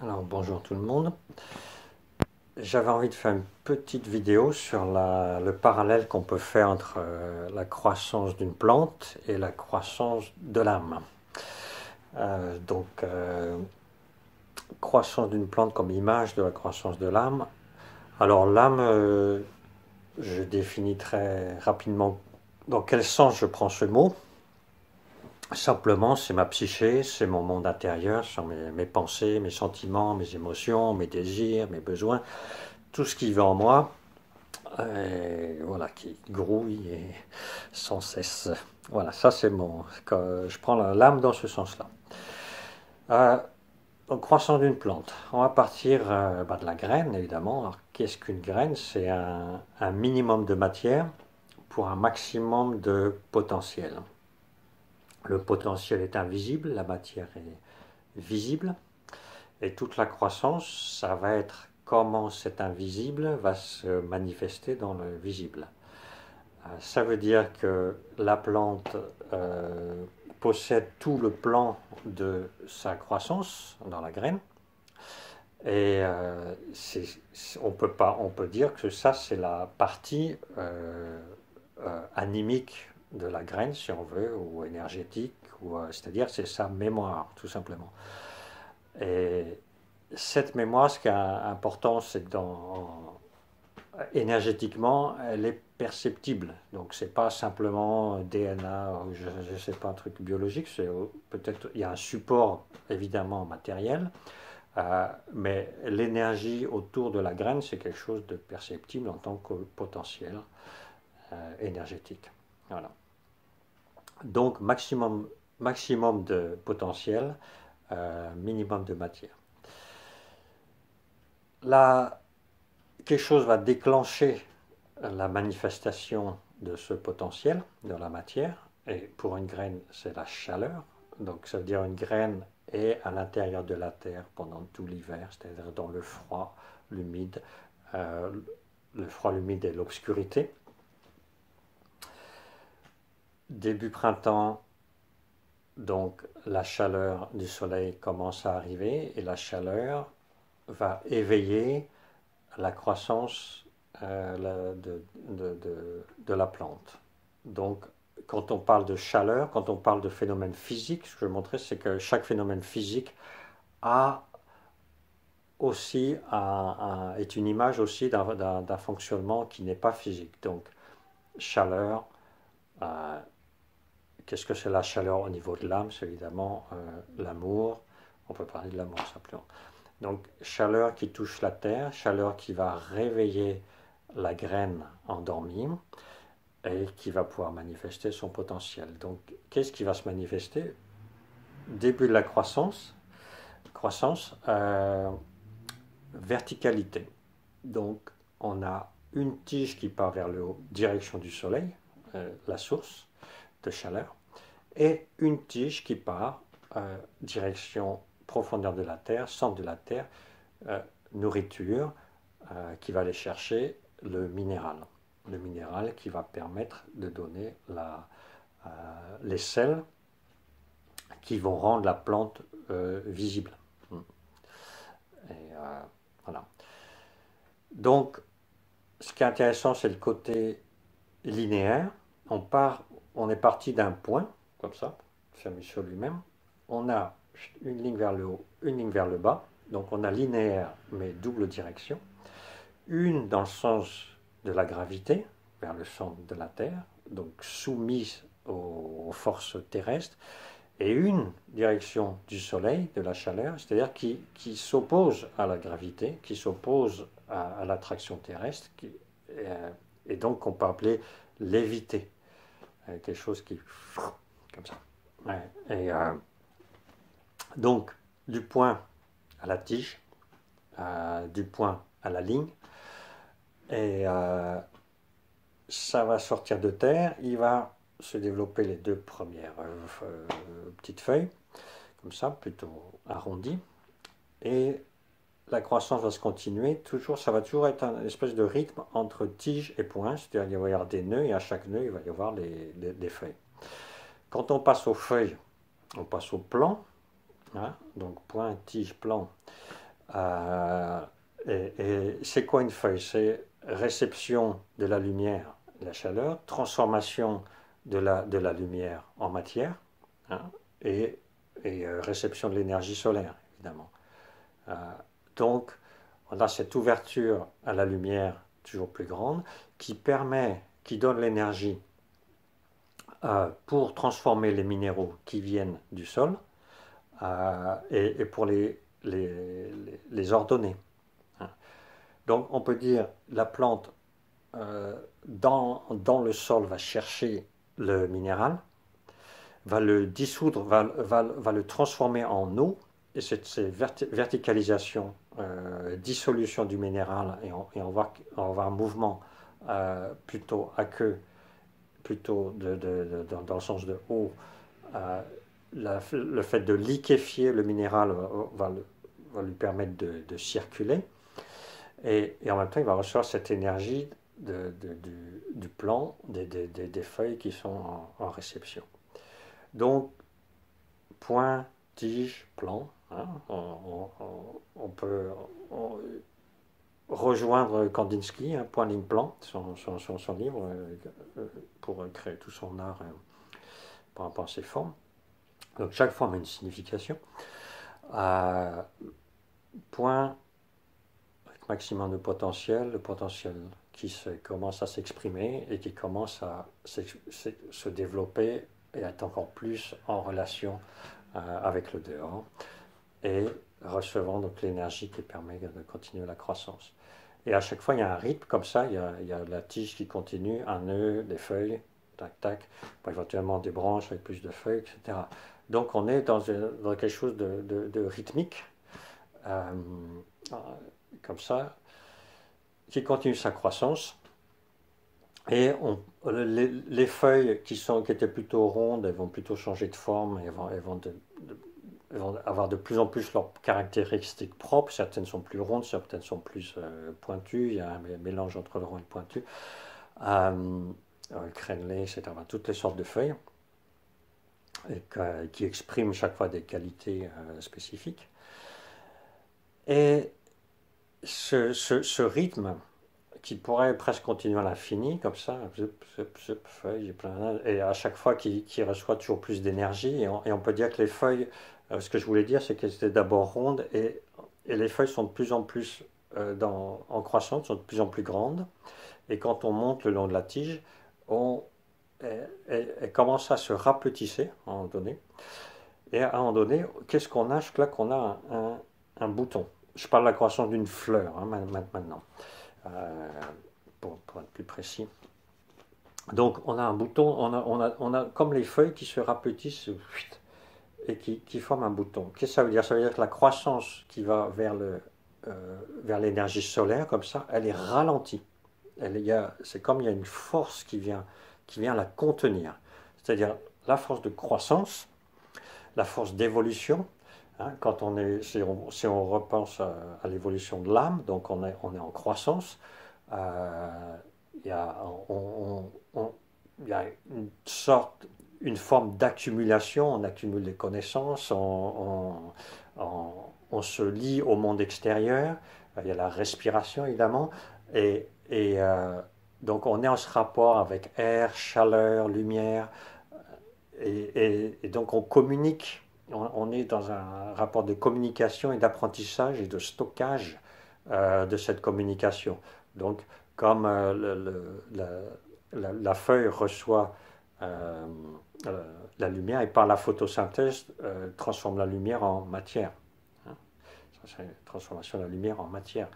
Alors bonjour tout le monde. J'avais envie de faire une petite vidéo sur le parallèle qu'on peut faire entre la croissance d'une plante et la croissance de l'âme. Croissance d'une plante comme image de la croissance de l'âme. Alors l'âme, je définis très rapidement dans quel sens je prends ce mot. Simplement, c'est ma psyché, c'est mon monde intérieur, ce sont mes pensées, mes sentiments, mes émotions, mes désirs, mes besoins, tout ce qui va en moi. Voilà, qui grouille et sans cesse. Voilà, ça c'est mon. Je prends l'âme dans ce sens-là. Euh, donc, croissance d'une plante. On va partir de la graine, évidemment. Alors, qu'est-ce qu'une graine? C'est un minimum de matière pour un maximum de potentiel. Le potentiel est invisible, la matière est visible. Et toute la croissance, ça va être comment cet invisible va se manifester dans le visible. Ça veut dire que la plante possède tout le plan de sa croissance dans la graine. Et on peut dire que ça, c'est la partie animique de la graine, si on veut, ou énergétique, c'est-à-dire c'est sa mémoire, tout simplement. Et cette mémoire, ce qui est important, c'est que énergétiquement, elle est perceptible. Donc, c'est pas simplement DNA, je sais pas, un truc biologique. C'est peut-être il y a un support évidemment matériel, mais l'énergie autour de la graine, c'est quelque chose de perceptible en tant que potentiel énergétique. Voilà. Donc, maximum de potentiel, minimum de matière. Là, quelque chose va déclencher la manifestation de ce potentiel dans la matière. Et pour une graine, c'est la chaleur. Donc ça veut dire une graine est à l'intérieur de la terre pendant tout l'hiver, c'est-à-dire dans le froid, l'humide, l'humide et l'obscurité. Début printemps, donc la chaleur du soleil commence à arriver et la chaleur va éveiller la croissance de la plante. Donc, quand on parle de chaleur, quand on parle de phénomène physique, ce que je montrais, c'est que chaque phénomène physique a aussi est une image aussi d'un fonctionnement qui n'est pas physique. Donc, chaleur, euh, qu'est-ce que c'est la chaleur au niveau de l'âme? C'est évidemment l'amour. On peut parler de l'amour simplement. Donc, chaleur qui touche la terre, chaleur qui va réveiller la graine endormie et qui va pouvoir manifester son potentiel. Donc, qu'est-ce qui va se manifester? Début de la croissance, verticalité. Donc, on a une tige qui part vers le haut, direction du soleil, la source de chaleur, et une tige qui part direction profondeur de la terre, centre de la terre, nourriture, qui va aller chercher le minéral. Le minéral qui va permettre de donner les sels qui vont rendre la plante visible. Et voilà. Donc, ce qui est intéressant, c'est le côté linéaire. On est parti d'un point, comme ça, sur lui-même. On a une ligne vers le haut, une ligne vers le bas. Donc, on a linéaire, mais double direction. Une dans le sens de la gravité, vers le centre de la Terre, donc soumise aux forces terrestres, et une direction du Soleil, de la chaleur, c'est-à-dire qui s'oppose à la gravité, qui s'oppose à l'attraction terrestre, et donc qu'on peut appeler lévité, quelque chose qui... comme ça. Ouais. Et donc, du point à la tige, du point à la ligne, et ça va sortir de terre, il va se développer les deux premières petites feuilles, comme ça, plutôt arrondies, et la croissance va se continuer, ça va toujours être une espèce de rythme entre tige et point, c'est-à-dire qu'il va y avoir des nœuds, et à chaque nœud, il va y avoir des feuilles. Quand on passe aux feuilles, on passe au plan, hein, donc point, tige, plan, Euh, et c'est quoi une feuille? C'est réception de la lumière, la chaleur, transformation de la lumière en matière, hein, et, réception de l'énergie solaire, évidemment. Euh, donc, on a cette ouverture à la lumière toujours plus grande qui permet, qui donne l'énergie pour transformer les minéraux qui viennent du sol et pour les ordonner. Donc on peut dire la plante dans le sol va chercher le minéral, va le dissoudre, va le transformer en eau, et cette verticalisation, dissolution du minéral, et on va avoir un mouvement plutôt aqueux, plutôt dans le sens de eau. Le fait de liquéfier le minéral va lui permettre de circuler. Et en même temps, il va recevoir cette énergie du plant, des feuilles qui sont en réception. Donc, point, tige, plant. Hein, on peut rejoindre Kandinsky, hein, point, ligne, plant, son livre, pour créer tout son art par rapport à ses formes. Donc, chaque forme a une signification. Point, maximum de potentiel, le potentiel qui commence à s'exprimer et qui commence à se développer et être encore plus en relation avec le dehors, et recevant donc l'énergie qui permet de continuer la croissance. Et à chaque fois, il y a un rythme comme ça, il y a la tige qui continue, un nœud, des feuilles, tac, tac, éventuellement des branches avec plus de feuilles, etc. Donc on est dans quelque chose de rythmique, comme ça, qui continue sa croissance. Et les feuilles qui étaient plutôt rondes, elles vont plutôt changer de forme, elles vont avoir de plus en plus leurs caractéristiques propres. Certaines sont plus rondes, certaines sont plus pointues. Il y a un mélange entre le rond et le pointu. Crénelé, etc. Toutes les sortes de feuilles qui expriment chaque fois des qualités spécifiques. Et ce rythme qui pourrait presque continuer à l'infini, comme ça, feuilles, et à chaque fois qui reçoit toujours plus d'énergie, et on peut dire que les feuilles, ce que je voulais dire, c'est qu'elles étaient d'abord rondes, et les feuilles sont de plus en plus en croissance, sont de plus en plus grandes, et quand on monte le long de la tige, elles commencent à se rapetisser à un moment donné, et à un moment donné, qu'est-ce qu'on a? Là qu'on a un bouton. Je parle de la croissance d'une fleur, hein, maintenant. Pour être plus précis. Donc on a un bouton, on a comme les feuilles qui se rapetissent et qui forment un bouton. Qu'est-ce que ça veut dire? Ça veut dire que la croissance qui va vers l'énergie solaire, comme ça, elle est ralentie. C'est comme il y a une force qui vient la contenir. C'est-à-dire la force de croissance, la force d'évolution. Hein, si on repense à l'évolution de l'âme, donc on est en croissance. Il y a une forme d'accumulation, on accumule des connaissances, on se lie au monde extérieur, il y a la respiration évidemment, et donc on est en ce rapport avec air, chaleur, lumière, et donc on communique, on est dans un rapport de communication et d'apprentissage et de stockage de cette communication. Donc comme la feuille reçoit la lumière, et par la photosynthèse transforme la lumière en matière. Hein, ça, c'est transformation de la lumière en matière.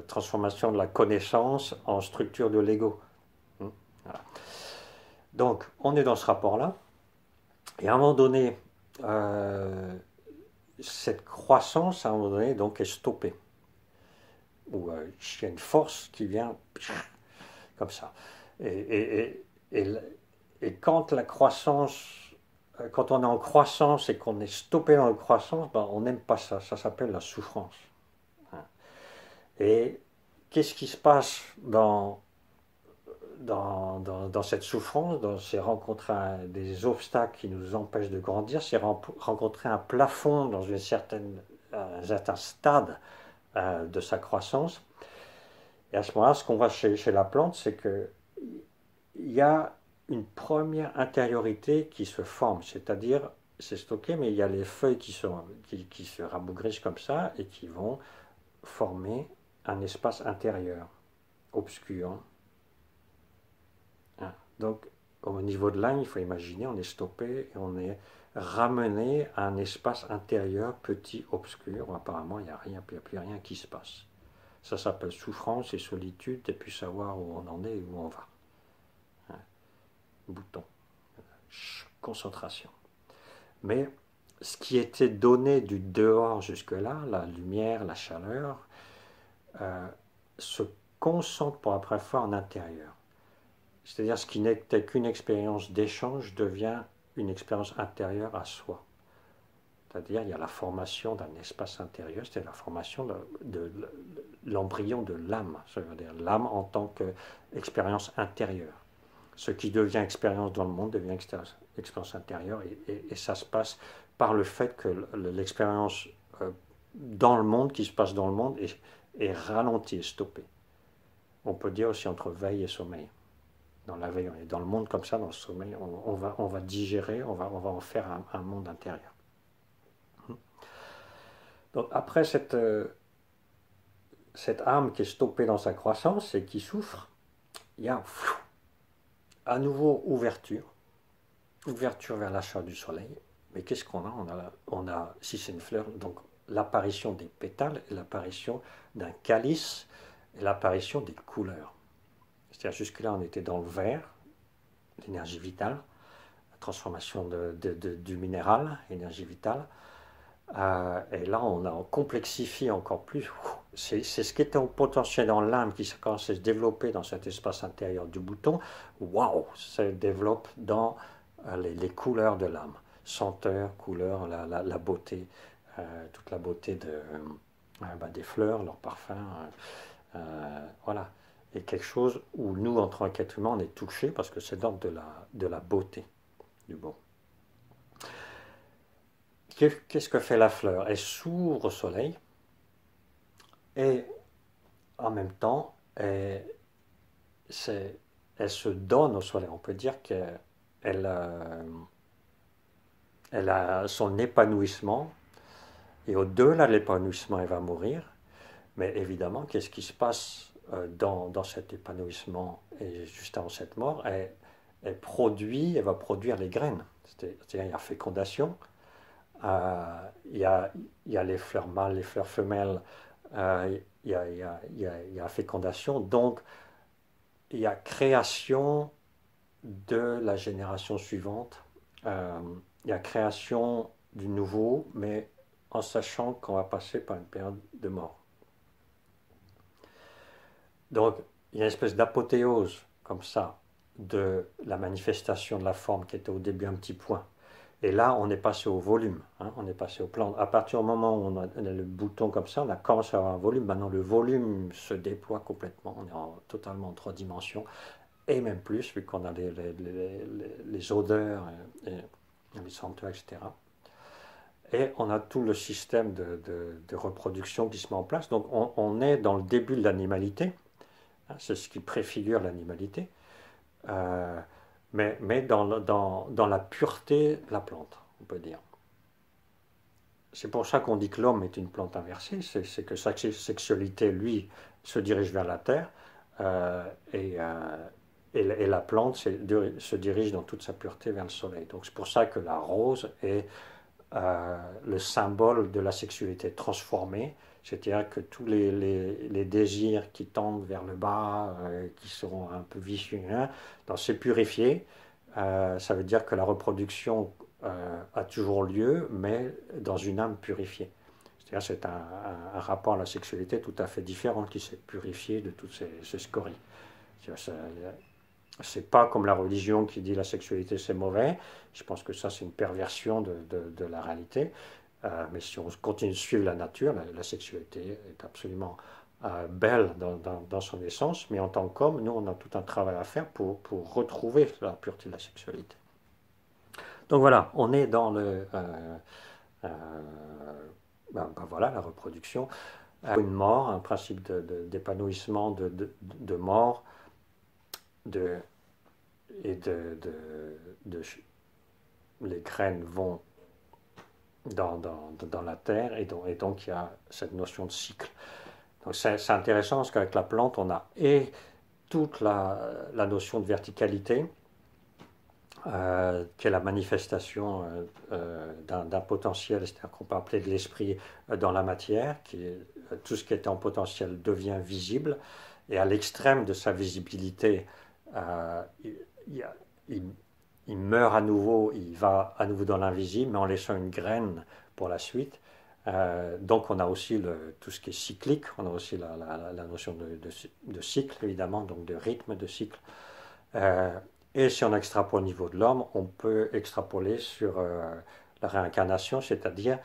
Transformation de la connaissance en structure de l'ego. Voilà. Donc on est dans ce rapport-là, et à un moment donné, cette croissance, à un moment donné, donc, est stoppée. Ou il y a une force qui vient comme ça. Et quand la croissance, quand on est en croissance et qu'on est stoppé dans la croissance, ben, on n'aime pas ça. Ça s'appelle la souffrance. Et qu'est-ce qui se passe dans cette souffrance, c'est rencontrer des obstacles qui nous empêchent de grandir, c'est rencontrer un plafond dans une certaine certain stade de sa croissance. Et à ce moment-là, ce qu'on voit chez la plante, c'est qu'il y a une première intériorité qui se forme, c'est-à-dire, c'est stocké, mais il y a les feuilles qui se rabougrissent comme ça et qui vont former un espace intérieur, obscur. Hein. Donc, au niveau de l'âme, il faut imaginer, on est stoppé et on est ramené à un espace intérieur petit, obscur, où apparemment il n'y a rien, il n'y a plus rien qui se passe. Ça s'appelle souffrance et solitude, et puis savoir où on en est et où on va. Hein. Bouton. Concentration. Mais ce qui était donné du dehors jusque-là, la lumière, la chaleur, se concentre pour la première fois en intérieur. C'est-à-dire ce qui n'était qu'une expérience d'échange devient une expérience intérieure à soi. C'est-à-dire il y a la formation d'un espace intérieur, c'est la formation de l'embryon de l'âme, c'est-à-dire l'âme en tant qu'expérience intérieure. Ce qui devient expérience dans le monde devient expérience intérieure et ça se passe par le fait que l'expérience dans le monde, qui se passe dans le monde, est ralentie, est stoppée. On peut dire aussi entre veille et sommeil. Dans la veille, on est dans le monde comme ça, dans le sommeil, on va digérer, on va en faire un monde intérieur. Donc après cette âme qui est stoppée dans sa croissance et qui souffre, il y a à nouveau ouverture vers l'achat du soleil. Mais qu'est-ce qu'on a, on a, si c'est une fleur, donc l'apparition des pétales et l'apparition d'un calice et l'apparition des couleurs. C'est-à-dire jusque-là on était dans le vert, l'énergie vitale, la transformation du minéral, énergie vitale. Et là, on complexifie encore plus. C'est ce qui était en potentiel dans l'âme qui commence à se développer dans cet espace intérieur du bouton. Waouh, ça se développe dans les couleurs de l'âme. Senteur, couleur, la beauté, toute la beauté des fleurs, leur parfum. Voilà. Et quelque chose où nous, en tant qu'être humain, on est touché parce que c'est l'ordre de la beauté du bon. Qu'est-ce que fait la fleur? Elle s'ouvre au soleil et en même temps, elle se donne au soleil. On peut dire qu'elle a son épanouissement et au-delà de l'épanouissement, elle va mourir. Mais évidemment, qu'est-ce qui se passe dans cet épanouissement et juste avant cette mort? Elle va produire les graines. C'est-à-dire, il y a fécondation. Il y a les fleurs mâles, les fleurs femelles, il y a fécondation, donc il y a création de la génération suivante, il y a création du nouveau, mais en sachant qu'on va passer par une période de mort. Donc il y a une espèce d'apothéose comme ça de la manifestation de la forme qui était au début un petit point. Et là, on est passé au volume, hein, on est passé au plan. À partir du moment où on a le bouton comme ça, on a commencé à avoir un volume. Maintenant, le volume se déploie complètement. On est totalement en 3 dimensions, et même plus, vu qu'on a les odeurs, et les senteurs, etc. Et on a tout le système de reproduction qui se met en place. Donc, on est dans le début de l'animalité. Hein, c'est ce qui préfigure l'animalité. Mais dans la pureté de la plante, on peut dire. C'est pour ça qu'on dit que l'homme est une plante inversée, c'est que sa sexualité, lui, se dirige vers la terre, et la plante se dirige dans toute sa pureté vers le soleil. Donc c'est pour ça que la rose est le symbole de la sexualité transformée, c'est-à-dire que tous les désirs qui tendent vers le bas, qui seront un peu vicieux, hein, c'est purifié. Ça veut dire que la reproduction a toujours lieu, mais dans une âme purifiée. C'est-à-dire c'est un rapport à la sexualité tout à fait différent qui s'est purifié de toutes ces scories. C'est pas comme la religion qui dit la sexualité c'est mauvais. Je pense que ça c'est une perversion de la réalité. Mais si on continue de suivre la nature, la sexualité est absolument belle dans son essence. Mais en tant qu'homme, nous on a tout un travail à faire pour retrouver la pureté de la sexualité. Donc voilà, on est dans ben voilà, la reproduction, une mort, un principe d'épanouissement, de mort, de, et de, les graines vont dans la terre, et donc il y a cette notion de cycle. Donc c'est intéressant parce qu'avec la plante, on a et toute la notion de verticalité, qui est la manifestation d'un potentiel, c'est-à-dire qu'on peut appeler de l'esprit dans la matière, tout ce qui est en potentiel devient visible, et à l'extrême de sa visibilité, il, il, il meurt à nouveau, il va à nouveau dans l'invisible, mais en laissant une graine pour la suite. Donc on a aussi tout ce qui est cyclique, on a aussi la notion de cycle, évidemment, donc de rythme de cycle. Et si on extrapole au niveau de l'homme, on peut extrapoler sur la réincarnation, c'est-à-dire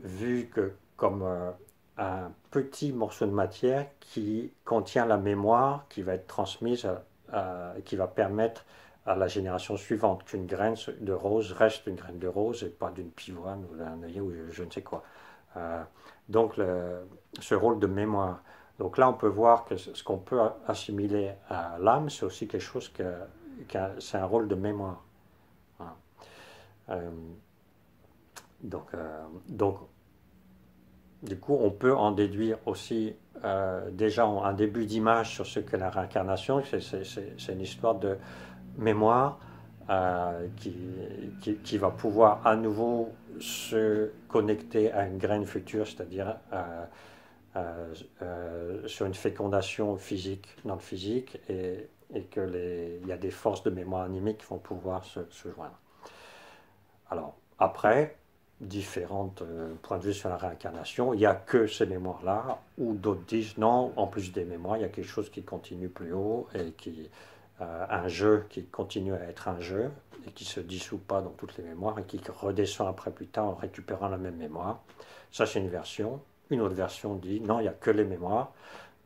vu que comme un petit morceau de matière qui contient la mémoire qui va être transmise, qui va permettre à la génération suivante qu'une graine de rose reste une graine de rose et pas d'une pivoine ou d'un œillet ou je ne sais quoi. Euh, donc ce rôle de mémoire. Donc là, on peut voir que ce qu'on peut assimiler à l'âme, c'est aussi quelque chose c'est un rôle de mémoire. Voilà. Euh, donc, du coup, on peut en déduire aussi déjà un début d'image sur ce qu'est la réincarnation. C'est une histoire de mémoire qui va pouvoir à nouveau se connecter à une graine future, c'est-à-dire sur une fécondation physique dans le physique, et il y a des forces de mémoire animique qui vont pouvoir se joindre. Alors, après, différents points de vue sur la réincarnation, il n'y a que ces mémoires-là, ou d'autres disent non, en plus des mémoires, il y a quelque chose qui continue plus haut, et un jeu qui continue à être un jeu, et qui ne se dissout pas dans toutes les mémoires, et qui redescend après plus tard en récupérant la même mémoire. Ça, c'est une version. Une autre version dit non, il n'y a que les mémoires,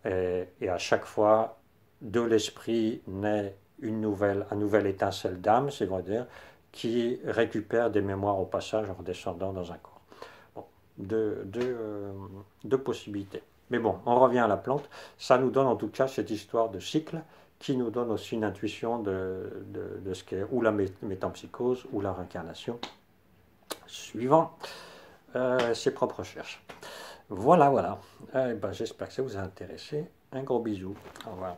et à chaque fois, de l'esprit naît un nouvel étincelle d'âme, c'est-à-dire qui récupère des mémoires au passage en redescendant dans un corps. Bon, deux possibilités. Mais bon, on revient à la plante. Ça nous donne en tout cas cette histoire de cycle qui nous donne aussi une intuition de ce qu'est ou la métampsychose ou la réincarnation, suivant ses propres recherches. Voilà, voilà. Ben, j'espère que ça vous a intéressé. Un gros bisou. Au revoir.